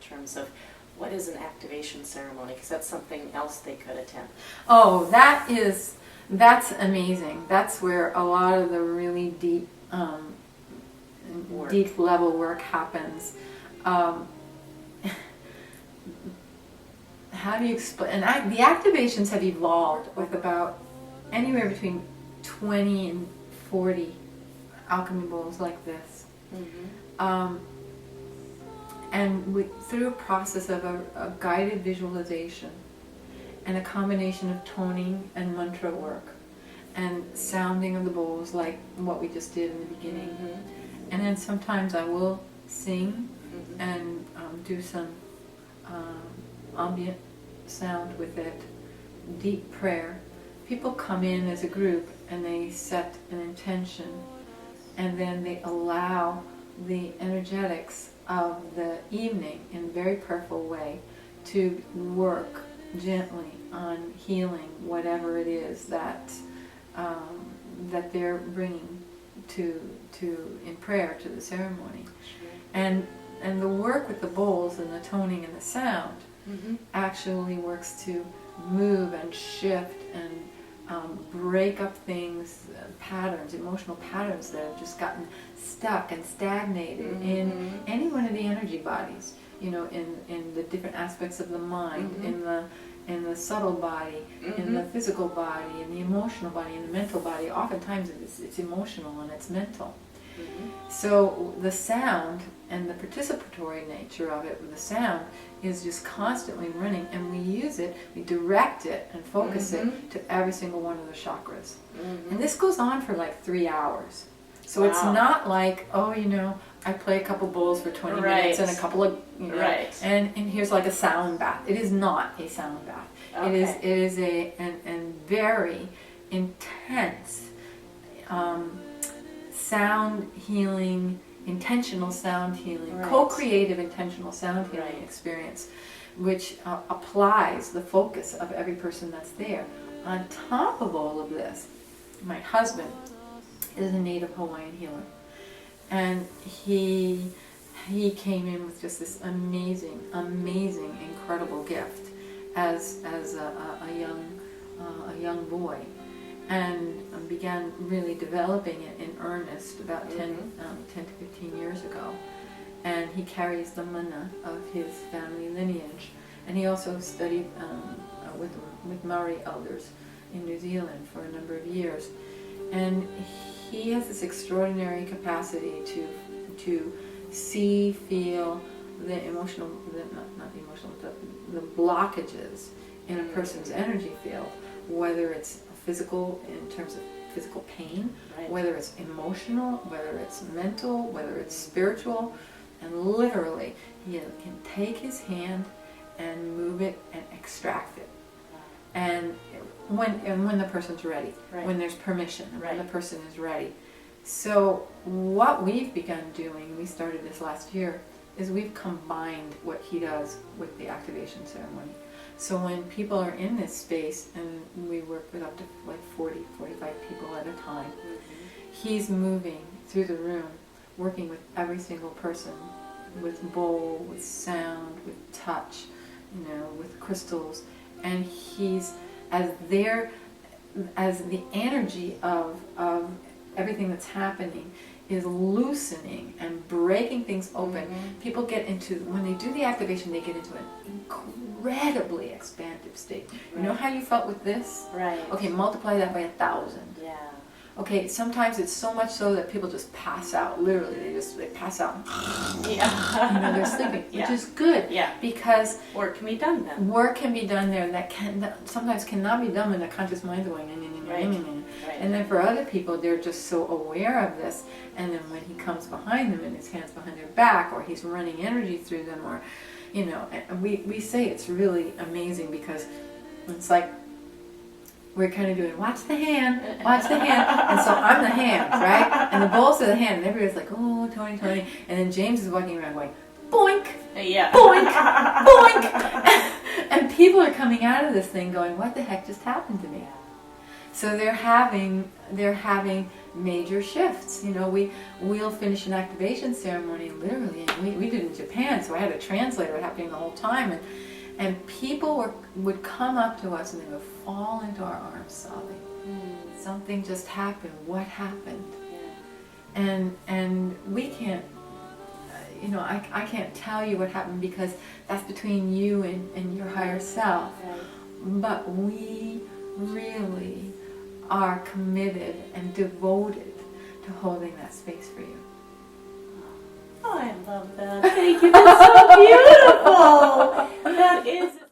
terms of what is an activation ceremony, because that's something else they could attend. Oh, that's amazing. That's where a lot of the really deep deep level work happens. How do you explain? And the activations have evolved with about anywhere between 20 and 40 alchemy bowls like this. And through a process of a guided visualization and a combination of toning and mantra work and sounding of the bowls like what we just did in the beginning. And then sometimes I will sing and do some ambient sound with it, deep prayer. People come in as a group and they set an intention, and then they allow the energetics of the evening in a very prayerful way to work gently on healing whatever it is that that they're bringing to in prayer to the ceremony. And the work with the bowls and the toning and the sound actually works to move and shift and break up things, patterns, emotional patterns that have just gotten stuck and stagnated in any one of the energy bodies, you know, in the different aspects of the mind, in the subtle body, in the physical body, in the emotional body, in the mental body. Oftentimes it's emotional and it's mental. So the sound and the participatory nature of it with the sound is just constantly running, and we use it, we direct it and focus it to every single one of the chakras. And this goes on for like 3 hours. So it's not like, oh, you know, I play a couple bowls for 20 minutes and a couple of, you know, and here's like a sound bath. It is not a sound bath. It is a very intense sound healing, intentional sound healing, co-creative intentional sound healing experience, which applies the focus of every person that's there. On top of all of this, my husband is a native Hawaiian healer, and he came in with just this amazing, incredible gift as a young boy, and began really developing it in earnest about 10 to 15 years ago. And he carries the mana of his family lineage. And he also studied with Maori elders in New Zealand for a number of years. And he has this extraordinary capacity to see, feel the emotional, the blockages in a person's energy field, whether it's physical in terms of physical pain, whether it's emotional, whether it's mental, whether it's spiritual, and literally he can take his hand and move it and extract it. And when the person's ready, when there's permission, when the person is ready. So what we've begun doing, we started this last year, is we've combined what he does with the activation ceremony. So when people are in this space, and we work with up to like 40, 45 people at a time, he's moving through the room, working with every single person, with bowl, with sound, with touch, you know, with crystals, and he's as the energy of everything that's happening is loosening and breaking things open. People get into, when they do the activation, they get into an incredibly expansive state. You know how you felt with this? Okay, multiply that by 1,000. Okay, sometimes it's so much so that people just pass out. Literally, they pass out. You know, they're sleeping, which is good. Because work can be done then. Work can be done there that sometimes cannot be done when the conscious mind's going. And then for other people, they're just so aware of this, and then when he comes behind them and his hands behind their back, or he's running energy through them, or, you know, we say it's really amazing because it's like we're kind of doing, watch the hand, and so I'm the hand, right? And the bowls are the hand, and everybody's like, oh, Tony, and then James is walking around going, boink, boink, boink, and people are coming out of this thing going, what the heck just happened to me? So they're having major shifts. You know, we'll finish an activation ceremony literally, and we did it in Japan, so I had a translator happening the whole time, and people would come up to us and they would fall into our arms sobbing. Something just happened. What happened? And we can't, you know, I can't tell you what happened because that's between you and your higher self. But we really are committed and devoted to holding that space for you. Oh, I love that. Thank you. That's so beautiful. That is.